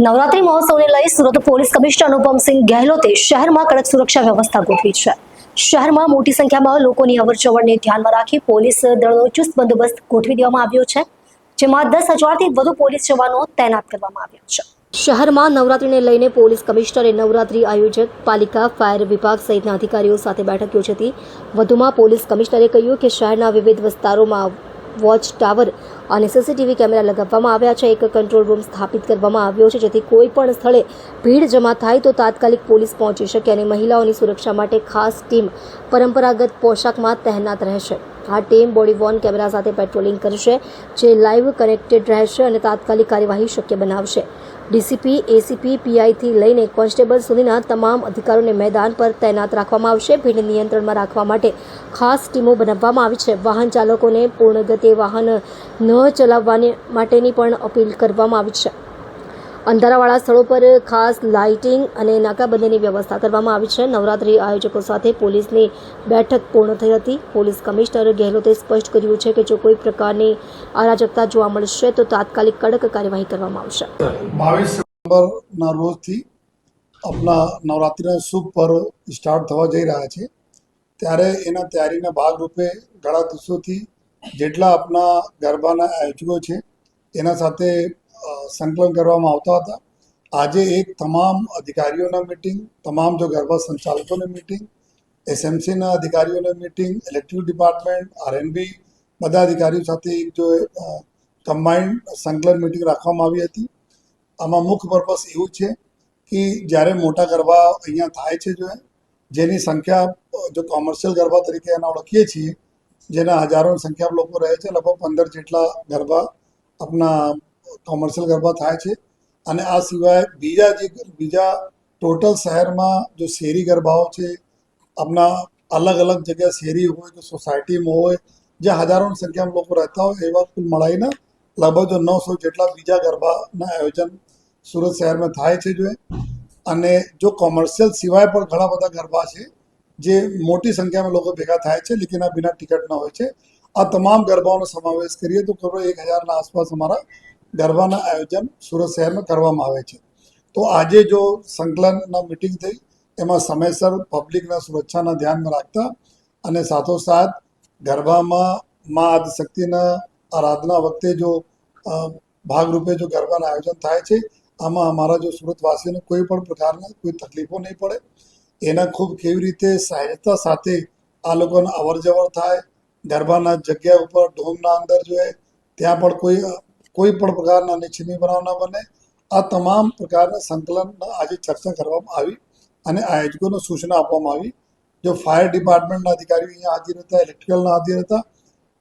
નવરાત્રી મહોત્સવને લઈ Surat police commissioner Anupamsinh ગહેલોતે શહેરમાં કડક સુરક્ષા વ્યવસ્થા ગોઠવી છે। શહેરમાં મોટી સંખ્યામાં લોકોની અવરજવરને ધ્યાનમાં રાખી પોલીસ દળનો ચુસ્ત બંદોબસ્ત ગોઠવી દેવામાં આવ્યો છે, જેમાં 10,000થી વધુ પોલીસ જવાનો તૈનાત કરવામાં આવ્યા છે। શહેરમાં નવરાત્રીને લઈને પોલીસ કમિશનરે નવરાત્રી આયોજક, પાલિકા, ફાયર વિભાગ સહિતના અધિકારીઓ સાથે બેઠક યોજી હતી। વધુમાં પોલીસ કમિશનરે કહ્યું કે શહેરના વિવિધ વિસ્તારોમાં વોચ ટાવર અને સીસીટીવી કેમેરા લગાવવામાં આવ્યા છે। એક કંટ્રોલ રૂમ સ્થાપિત કરવામાં આવ્યો છે, જેથી કોઈ પણ સ્થળે ભીડ જમા થાય તો તાત્કાલિક પોલીસ પહોંચી શકે અને મહિલાઓની સુરક્ષા માટે ખાસ ટીમ પરંપરાગત પોશાકમાં તહેનાત રહેશે। આ ટીમ બોડી વોર્ન કેમેરા સાથે પેટ્રોલિંગ કરશે, જે લાઈવ કનેક્ટેડ રહેશે અને તાત્કાલિક કાર્યવાહી શક્ય બનાવશે। ડીસીપી, એસીપી, પીઆઈથી લઈને કોન્સ્ટેબલ સુધીના તમામ અધિકારીઓને મેદાન પર તૈનાત રાખવામાં આવશે। ભીડ નિયંત્રણમાં રાખવા માટે ખાસ ટીમો બનાવવામાં આવી છે। વાહન ચાલકોને પૂર્ણ ગતિએ વાહન ન ચલાવવાની માટેની પણ અપીલ કરવામાં આવી છે। અંધારાવાળા સ્થળો પર ખાસ લાઇટિંગ અને નાકાબંધીની વ્યવસ્થા કરવામાં આવી છે। નવરાત્રી આયોજકો સાથે પોલીસની બેઠક પૂર્ણ થઈ હતી। પોલીસ કમિશનર ગહેલોતે સ્પષ્ટ કર્યું છે કે જો કોઈ પ્રકારની અરાજકતા જોવા મળશે તો તાત્કાલિક કડક કાર્યવાહી કરવામાં આવશે। 22 સપ્ટેમ્બરના રોજથી આપણા નવરાત્રિના શુભ પર્વ સ્ટાર્ટ થવા જઈ રહ્યા છે, ત્યારે એના તૈયારીના ભાગરૂપે ઘણા દિવસોથી જેટલા આપણા ગરબાના આયોજકો છે એના સાથે સંકલન કરવામાં આવતા હતા। આજે એક તમામ અધિકારીઓના મિટિંગ, તમામ જો ગરબા સંચાલકોની મિટિંગ, એસએમસીના અધિકારીઓની મિટિંગ, ઇલેક્ટ્રિક ડિપાર્ટમેન્ટ, આરએનબી બધા અધિકારીઓ સાથે એક જો કમ્બાઇન્ડ સંકલન મિટિંગ રાખવામાં આવી હતી। આમાં મુખ્ય પર્પસ એવું છે કે જ્યારે મોટા ગરબા અહીંયા થાય છે, જેની સંખ્યા જો કોમર્શિયલ ગરબા તરીકે એના ઓળખીએ છીએ, જેના હજારોની સંખ્યામાં લોકો રહે છે, લગભગ 15 જેટલા ગરબા આપણા કોમર્શિયલ ગરબા થાય છે। અને આ સિવાય બીજા ટોટલ શહેરમાં જો શેરી ગરબાઓ છે, આપણા અલગ અલગ જગ્યા શેરી હોય કે સોસાયટીમાં હોય, જ્યાં હજારોની સંખ્યામાં લોકો રહેતા હોય, એવા કુલ મળીને લગભગ જો 900 જેટલા બીજા ગરબાના આયોજન સુરત શહેરમાં થાય છે। અને જો કોમર્શિયલ સિવાય પણ ઘણા બધા ગરબા છે જે મોટી સંખ્યામાં લોકો ભેગા થાય છે, લેકિન આ બિના ટિકટના હોય છે। આ તમામ ગરબાઓનો સમાવેશ કરીએ તો કરોડ 1,000ના આસપાસ અમારા ગરબાના આયોજન સુરત શહેરમાં કરવામાં આવે છે। તો આજે જો સંકલનના મિટિંગ થઈ, એમાં સમયસર પબ્લિકના સુરક્ષાના ધ્યાનમાં રાખતા અને સાથોસાથ ગરબામાં મા આદિશક્તિના આરાધના વખતે જો ભાગરૂપે જો ગરબાના આયોજન થાય છે, આમાં અમારા જો સુરતવાસીઓને કોઈ પણ પ્રકારના કોઈ તકલીફો નહીં પડે, એના ખૂબ કેવી રીતે સહાયતા સાથે આ લોકોને અવર જવર થાય, ગરબાના જગ્યા ઉપર ઢોમના અંદર ત્યાં પણ કોઈ પણ પ્રકારના અનિચ્છનીય બનાવ ન બને, આ તમામ પ્રકારના સંકલનના આજે ચર્ચા કરવામાં આવી અને આયોજકોને સૂચના આપવામાં આવી। જો ફાયર ડિપાર્ટમેન્ટના અધિકારીઓ અહીંયા હાજર હતા, ઇલેક્ટ્રિકલના હાજર હતા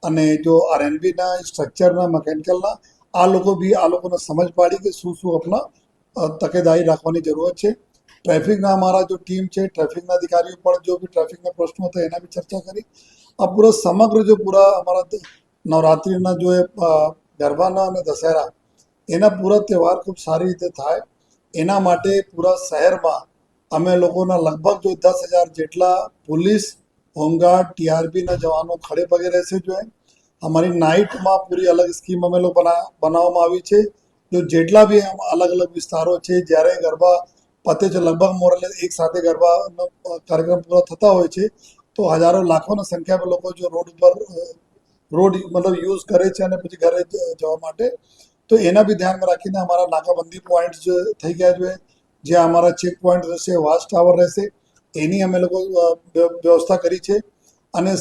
અને જો આરએનબીના, સ્ટ્રક્ચરના, મિકેનિકલના આ લોકોને સમજ પાડી કે શું આપણા તકેદારી રાખવાની જરૂરત છે। ટ્રાફિકના અમારા જો ટીમ છે, ટ્રાફિકના અધિકારીઓ પણ જો બી ટ્રાફિકના પ્રશ્નો હતા એના બી ચર્ચા કરી। આ પૂરા અમારા નવરાત્રિના જો ગરબાના અને દશેરા એના પૂરા તહેવાર ખૂબ સારી રીતે થાય, એના માટે પૂરા શહેરમાં અમે લોકોના લગભગ જો 10,000 જેટલા પોલીસ, હોમગાર્ડ, ટીઆરપીના જવાનો ખડે પગે રહેશે। અમારી નાઇટમાં પૂરી અલગ સ્કીમ અમે લોકો બનાવવામાં આવી છે। જો જેટલા બી અલગ અલગ વિસ્તારો છે, જ્યારે ગરબા પતે છે, લગભગ મોરલે એક સાથે ગરબાનો કાર્યક્રમ પૂરા થતા હોય છે, તો હજારો લાખોની સંખ્યામાં લોકો જો રોડ યુઝ કરે છે અને પછી ઘરે જવા માટે, તો એના બી ધ્યાનમાં રાખીને અમારા નાકાબંધી પોઈન્ટ્સ થઈ ગયા જ્યાં અમારા ચેક પોઈન્ટ રહેશે, વોચ ટાવર રહેશે, એની અમે લોકો વ્યવસ્થા કરી છે। અને